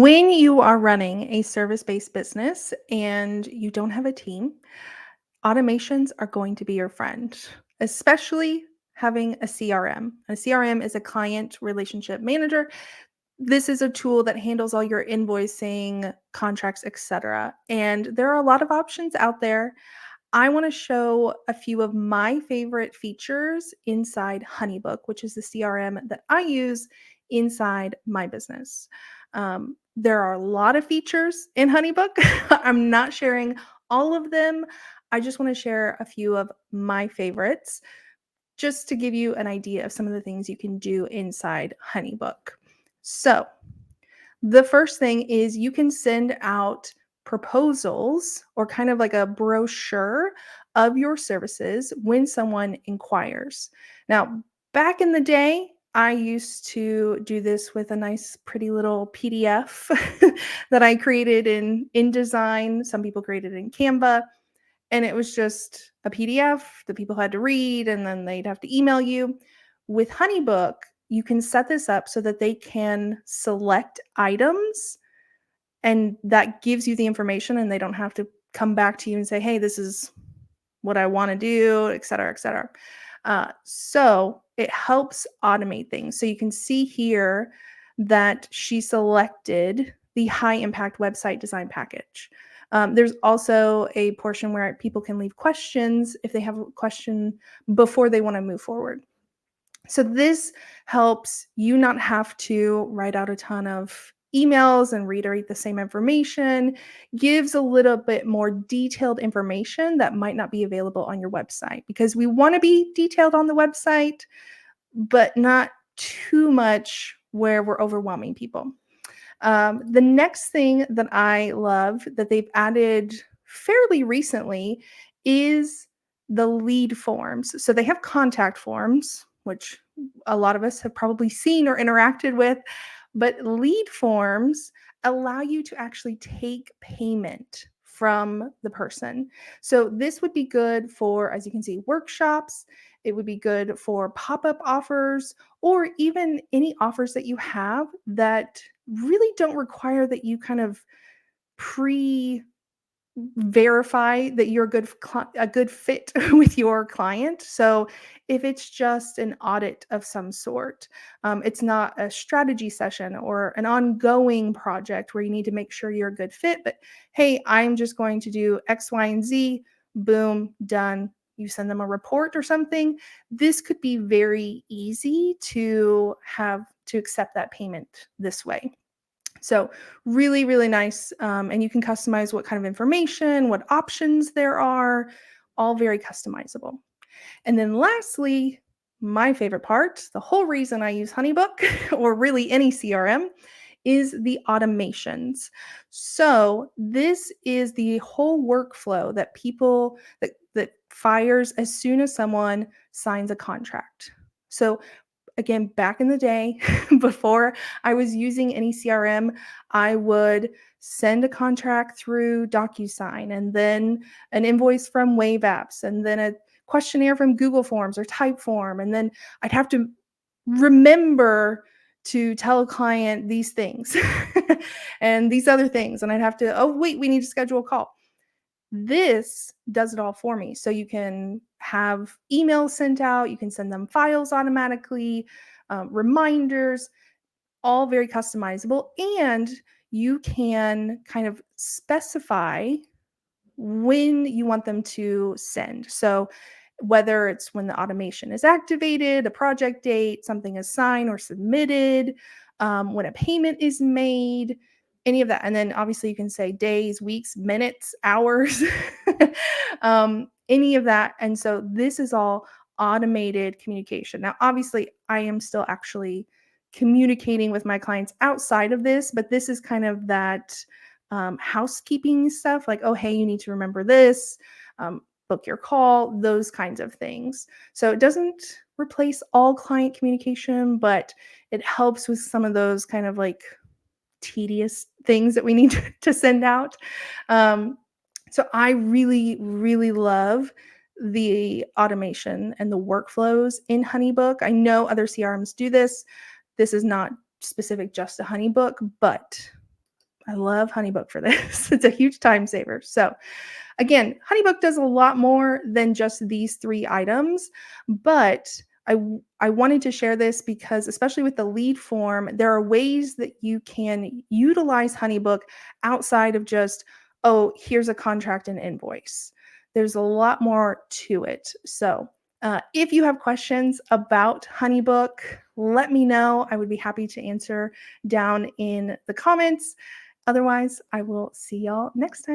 When you are running a service-based business and you don't have a team, automations are going to be your friend, especially having a CRM. A CRM is a client relationship manager. This is a tool that handles all your invoicing, contracts, etc. And there are a lot of options out there. I want to show a few of my favorite features inside Honeybook, which is the CRM that I use inside my business. There are a lot of features in Honeybook. I'm not sharing all of them. I just want to share a few of my favorites just to give you an idea of some of the things you can do inside Honeybook. So, the first thing is you can send out proposals or kind of like a brochure of your services when someone inquires. Now, back in the day, I used to do this with a nice, pretty little PDF that I created in InDesign. Some people created in Canva, and it was just a PDF that people had to read, and then they'd have to email you. With Honeybook, you can set this up so that they can select items, and that gives you the information, and they don't have to come back to you and say, hey, this is what I want to do, et cetera, et cetera. So it helps automate things. So you can see here that she selected the high impact website design package. There's also a portion where people can leave questions if they have a question before they want to move forward. So this helps you not have to write out a ton of emails and reiterate the same information, gives a little bit more detailed information that might not be available on your website, because we want to be detailed on the website, but not too much where we're overwhelming people. The next thing that I love that they've added fairly recently is the lead forms. So they have contact forms, which a lot of us have probably seen or interacted with, but lead forms allow you to actually take payment from the person. So this would be good for, as you can see, workshops. It would be good for pop-up offers, or even any offers that you have that really don't require that you kind of pre verify that you're a good fit with your client. So if it's just an audit of some sort, it's not a strategy session or an ongoing project where you need to make sure you're a good fit, but hey, I'm just going to do X, Y, and Z, boom, done. You send them a report or something. This could be very easy to have to accept that payment this way. So really, really nice. And you can customize what kind of information, what options there are, all very customizable. And then lastly, my favorite part, the whole reason I use Honeybook or really any CRM is the automations. So this is the whole workflow that that fires as soon as someone signs a contract. So again, back in the day, before I was using any CRM, I would send a contract through DocuSign, and then an invoice from Wave Apps, and then a questionnaire from Google Forms or Typeform. And then I'd have to remember to tell a client these things and these other things. And I'd have to, oh, wait, we need to schedule a call. This does it all for me. So you can have emails sent out, you can send them files automatically, reminders, all very customizable. And you can kind of specify when you want them to send. So whether it's when the automation is activated, a project date, something is signed or submitted, when a payment is made, any of that. And then obviously you can say days, weeks, minutes, hours, any of that. And so this is all automated communication. Now, obviously, I am still actually communicating with my clients outside of this, but this is kind of that housekeeping stuff like, oh, hey, you need to remember this, book your call, those kinds of things. So it doesn't replace all client communication, but it helps with some of those kind of like tedious things that we need to send out. So I really, really love the automation and the workflows in Honeybook. I know other CRMs do this. This is not specific just to Honeybook, but I love Honeybook for this. It's a huge time saver. So, again, Honeybook does a lot more than just these 3 items, but I wanted to share this because especially with the lead form, there are ways that you can utilize Honeybook outside of just, "Oh, here's a contract and invoice." There's a lot more to it. So, if you have questions about Honeybook, let me know. I would be happy to answer down in the comments. Otherwise, I will see y'all next time.